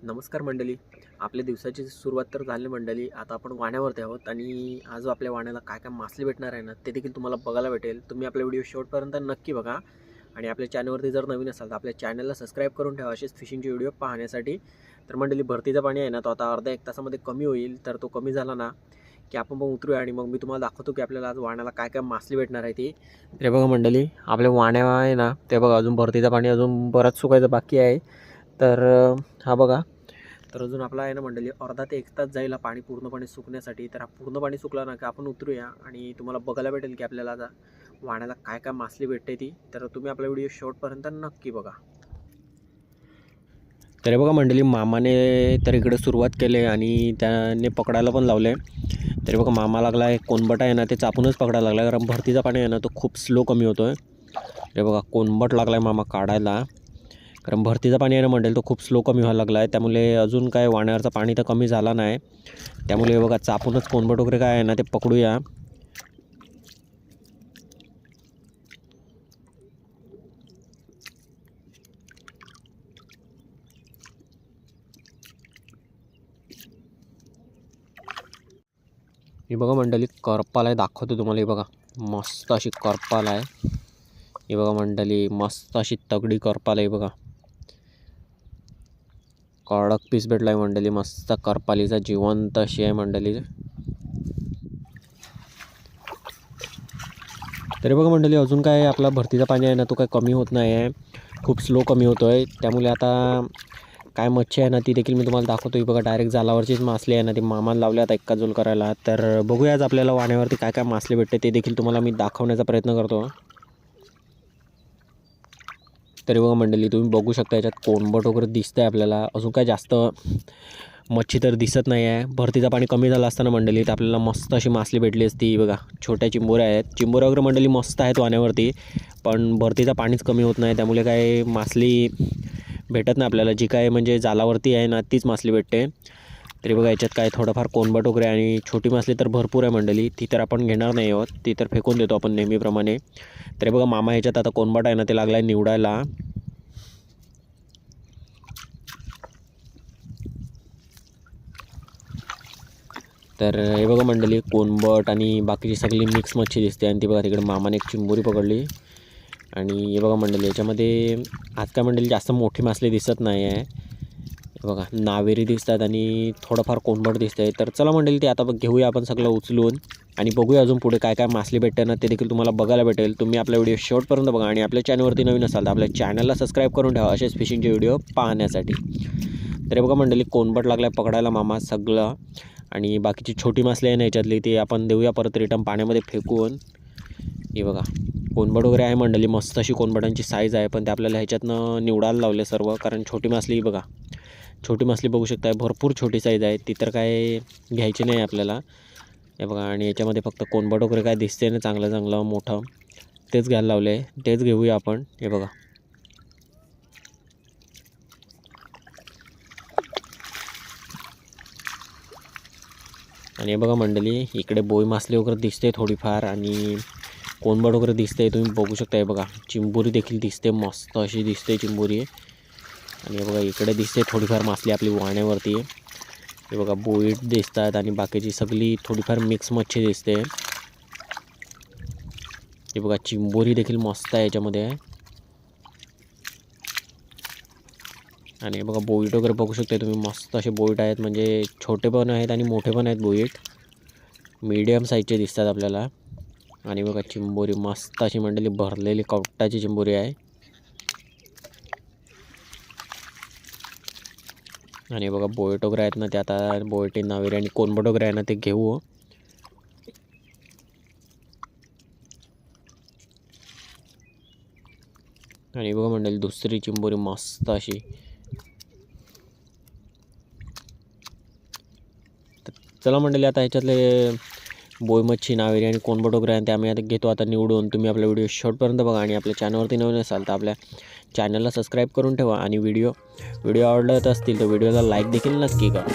नमस्कार मंडळी. आपल्या दिवसाची सुरुवात तर झाली मंडळी. आता आपण वाण्यावरती आहोत आणि आज आपल्या वाण्याला काय काय मासले भेटणार आहे ना, ते देखील तुम्हाला बघायला भेटेल. तुम्ही आपला व्हिडिओ शेवटपर्यंत नक्की बघा आणि आपल्या चॅनलवरती जर नवीन असाल तर आपल्या चॅनलला सबस्क्राईब करून ठेवा असेच फिशिंगचे व्हिडिओ पाहण्यासाठी. तर मंडळी, भरतीचं पाणी आहे ना, तो आता अर्धा एक तासामध्ये कमी होईल. तर तो कमी झाला ना की आपण मग उतरूया आणि मग मी तुम्हाला दाखवतो की आपल्याला आज वाण्याला काय काय मासले भेटणार आहे ते. तर बघा मंडळी, आपल्या वाण्या आहे ना, ते बघा अजून भरतीचं पाणी अजून बरंच सुकायचं बाकी आहे. तर हा बघा, तर अजून आपला आहे ना मंडळी अर्धा ते 1 तास जाईल पाणी पूर्णपणे सुकण्यासाठी. तर हा पूर्ण पाणी सुकला ना की आपण उतरूया आणि तुम्हाला बघायला भेटेल की आपल्याला आता वाण्याला काय काय मासली भेटते ती. तर तुम्ही आपला व्हिडिओ शेवटपर्यंत नक्की बघा. तर बघा मंडळी, मामाने तर इकडे सुरुवात केली आणि त्याने पकडायला पण लावले. तरी बघा मामा लागला आहे, कोणबट आहे ना ते चापूनच पकडायला लागला, कारण भरतीचा पाणी आहे ना तो खूप स्लो कमी होतो आहे. हे बघा कोणबट लागला आहे मामा काढायला, कारण भरतीचा पाणी आहे ना मंडळी तो खूप स्लो कमी व्हायला लागला आहे. त्यामुळे अजून काय वाण्यावरचं पाणी तर कमी झाला नाही, त्यामुळे हे बघा चापूनच कोणबट वगैरे काय आहे ना ते पकडूया. हे बघा मंडळी, करपाल आहे, दाखवतो तुम्हाला. हे बघा मस्त अशी करपाल आहे. हे बघा मंडळी, मस्त अशी तगडी करपाल आहे. बघा कडक पीस भेटला आहे मंडळी, मस्त करपालीचा जिवंत अशी आहे मंडळी. तरी बघा मंडळी, अजून काय आपला भरतीचा पाणी आहे ना तो काय कमी होत नाही आहे, खूप स्लो कमी होतो आहे. त्यामुळे आता काय मच्छी आहे ना ती देखील मी तुम्हाला दाखवतो. ही बघा डायरेक्ट जालावरचीच मासली आहे ना, ती मामाला लावल्या आता एक्का जोल करायला. तर बघूया आज आपल्याला वाण्यावरती काय काय मासले भेटते ते देखील तुम्हाला मी दाखवण्याचा प्रयत्न करतो. तरी बघा मंडळी, तुम्ही बघू शकता याच्यात कोणबट वगैरे दिसतं आहे आपल्याला. अजून काय जास्त मच्छी तर दिसत नाही आहे. भरतीचं पाणी कमी झालं असताना मंडळी तर आपल्याला मस्त अशी मासली भेटली असती. बघा छोट्या चिंबोऱ्या आहेत, चिंबोऱ्या वगैरे मंडळी मस्त आहेत वाण्यावरती, पण भरतीचं पाणीच कमी होत नाही, त्यामुळे काय मासली भेटत नाही आपल्याला. जी काय म्हणजे जालावरती आहे ना तीच मासली भेटते. तरी बघा याच्यात काय थोडंफार कोणबट वगैरे आणि छोटी मासली तर भरपूर आहे मंडळी, ती तर आपण घेणार नाही आहोत, ती तर फेकून देतो आपण नेहमीप्रमाणे. तरी बघा मामा याच्यात आता कोणबट आहे ना ते लागला आहे निवडायला. तर हे बघा मंडळी, कोणबट आणि बाकीची सगळी मिक्स मच्छी दिसते. आणि ती बघा तिकडे मामाने एक चिंबोरी पकडली. आणि हे बघा मंडळी, याच्यामध्ये आज काय मंडळी जास्त मोठी मासली दिसत नाही आहे. बघा नावेरी दिसतात आणि थोडंफार कोणबट दिसतं आहे. तर चला मंडळी, ते आता घेऊया आपण सगळं उचलून आणि बघूया अजून पुढे काय काय मासली भेटते ना ते देखील तुम्हाला बघायला भेटेल. तुम्ही आपला व्हिडिओ शेवटपर्यंत बघा आणि आपल्या चॅनलवरती नवीन असाल तर आपल्या चॅनलला सबस्क्राईब करून ठेवा असेच फिशिंगचे व्हिडिओ पाहण्यासाठी. तर बघा मंडळी, कोणबट लागला पकडायला मामा सगळं, आणि बाकीची छोटी मासली आहे ना याच्यातली ती आपण देऊया परत रिटर्न पाण्यामध्ये फेकून. हे बघा कोणबट वगैरे आहे मंडळी, मस्त अशी कोणबटांची साईज आहे, पण ते आपल्याला ह्याच्यातनं निवडायला लावले सर्व, कारण छोटी मासली बघा, छोटी मासली बघू शकता भरपूर छोटी साईज आहे, ती तर काय घ्यायची नाही आपल्याला. हे बघा, आणि याच्यामध्ये फक्त कोणबट वगैरे काय दिसते ना चांगलं चांगलं मोठं, तेच घ्यायला लावले आहे, तेच घेऊया आपण. हे बघा आणि हे बघा मंडळी, इकडे बोई मासली वगैरे दिसते थोडीफार आणि कोणबट वगैरे दिसते, तुम्ही बघू शकता. हे बघा चिंबोरी देखील दिसते, मस्त अशी दिसते चिंबोरी. आणि हे बघा इकडे दिसते थोडीफार मासली आपली वाण्यावरती. हे बघा बोईट दिसतात आणि बाकीची सगळी थोडीफार मिक्स मच्छी दिसते. हे बघा चिंबोरी देखील मस्त आहे याच्यामध्ये. आणि हे बघा बोईट वगैरे बघू शकता तुम्ही, मस्त असे बोईट आहेत, म्हणजे छोटे पण आहेत आणि मोठे पण आहेत बोईट, मीडियम साईजचे दिसतात आपल्याला. आणि बघा चिंबोरी मस्त अशी मंडळी भरलेली कवटाची चिंबोरी आहे. आणि बघा बोईट वगैरे आहेत ना ते आता बोईटी नावेरी आणि कोणबट वगैरे आहे ना ते घेऊ. आणि बघा मंडळी दुसरी चिंबोरी मस्त अशी. चला मंडळी, आता ह्याच्यातले बोई मच्छी नावेरी आणि कोणबट वगैरे आहे ते आम्ही आता घेतो आता निवडून. तुम्ही आपला व्हिडिओ शेवटपर्यंत बघा आणि आपल्या चॅनलवरती नवीन असाल तर आपल्या चॅनलला सबस्क्राईब करून ठेवा आणि व्हिडिओ आवडत असतील तर व्हिडिओला लाईक देखील नक्की करा.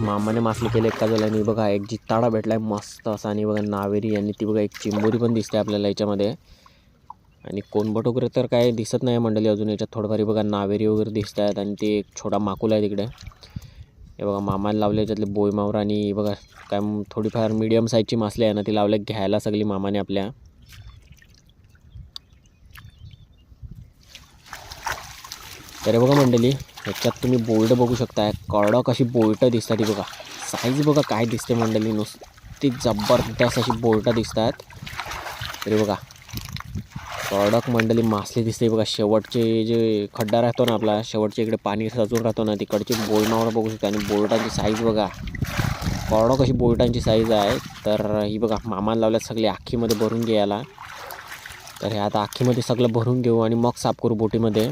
मामाने मासले केले एका आणि बघा एक जित्ताडा भेटला आहे मस्त असा, आणि बघा नावेरी आणि ती बघा एक चिंबोरी पण दिसते आपल्याला याच्यामध्ये. आणि कोणबट वगैरे तर काय दिसत नाही मंडळी अजून याच्यात. थोडंफार बघा नावेरी वगैरे दिसत आहेत आणि ते एक छोटा माकुल आहे तिकडे. हे बघा मामाला लावले याच्यातले बोईमावर, आणि बघा काय थोडीफार मीडियम साईजची मासली आहे ना ती लावले घ्यायला सगळी मामाने आपल्या. तर बघा मंडळी ह्याच्यात तुम्ही बोल्ट बघू शकताय, कडक अशी बोल्ट दिसतात. ती बघा साईज बघा काय दिसते मंडळी, नुसती जबरदस्त अशी बोल्ट दिसतात. तरी बघा कडक मंडळी मासली दिसते बघा. शेवटचे जे खड्डा राहतो ना आपला, शेवटच्या इकडे पाणी सजून राहतो ना, तिकडची बोईमावर बघू शकता. आणि बोल्टाची साईज बघा कडक अशी बोल्टांची साईज आहे. तर ही बघा मामाला लावल्यात सगळे आखीमध्ये भरून घ्यायला. तर हे आता आखीमध्ये सगळं भरून घेऊ आणि मग साफ करू बोटीमध्ये.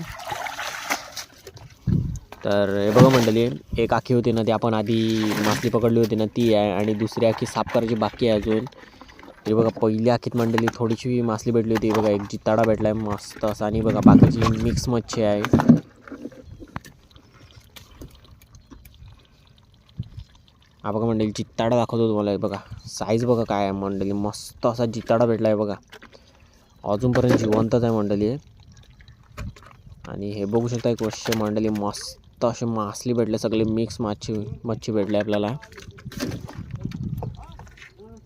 तर हे बघा मंडळी एक आखी होती ना ती आपण आधी मासली पकडली होती ना ती आहे, आणि दुसरी आखी साफ करायची बाकी आहे अजून. तरी बघा पहिल्या आखीत मंडळी थोडीशी मासली भेटली होती बघा, एक जित्ताडा भेटला आहे मस्त असा. आणि बघा बाकीची मिक्स मच्छी आहे. हा बघा मंडळी जित्ताडा दाखवतो तुम्हाला. बघा साईज बघा काय आहे मंडळी, मस्त असा जित्ताडा भेटला आहे बघा. अजूनपर्यंत जिवंतच आहे मंडळी. आणि हे बघू शकता एक वर्ष मंडळी मस्त असे मासली भेटले, सगळे मिक्स मच्छी भेटले आपल्याला.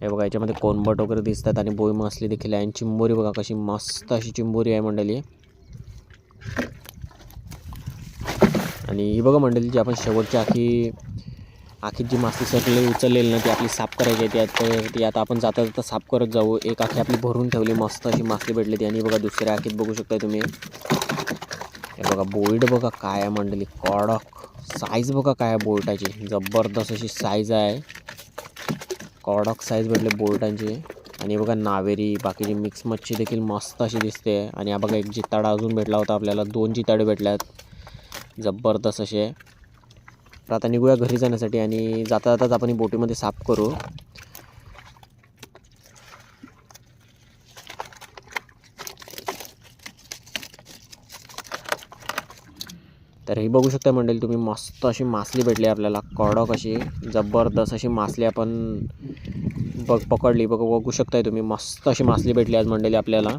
हे बघा याच्यामध्ये कोणबट वगैरे दिसतात आणि बोई मासली देखील आहे. आणि चिंबोरी बघा कशी मस्त अशी चिंबोरी आहे मंडळी. आणि ही बघा मंडळी जी आपण शेवटची आखीत जी मासली सगळी उचललेली ना ती आपली साफ करायची आहे. ती आता आपण जाता जाता साफ करत जाऊ. एक आखी आपली भरून ठेवली, मस्त अशी मासली भेटली ती. आणि बघा दुसऱ्या आखीत बघू शकता तुम्ही, हे बघा बोल्ट बघा काय आहे मंडळी, कडक साईज बघा काय आहे बोल्टाची, जबरदस्त अशी साईज आहे. कडक साईज भेटले बोल्टांची. आणि बघा नावेरी बाकीची मिक्स मच्छी देखील मस्त अशी दिसते. आणि हा बघा एक जित्ताडा अजून भेटला होता आपल्याला, 2 जित्ताडे भेटल्यात जबरदस्त असे. तर आता निघूया घरी जाण्यासाठी, आणि जाता जाताच आपण ही बोटीमध्ये साफ करू. तर ही बघू शकता मंडळी तुम्ही मस्त अशी मासली भेटली आपल्याला, कडक अशी जबरदस्त अशी मासली आपण पकडली. बघू शकताय तुम्ही मस्त अशी मासली भेटली आज मंडळी आपल्याला.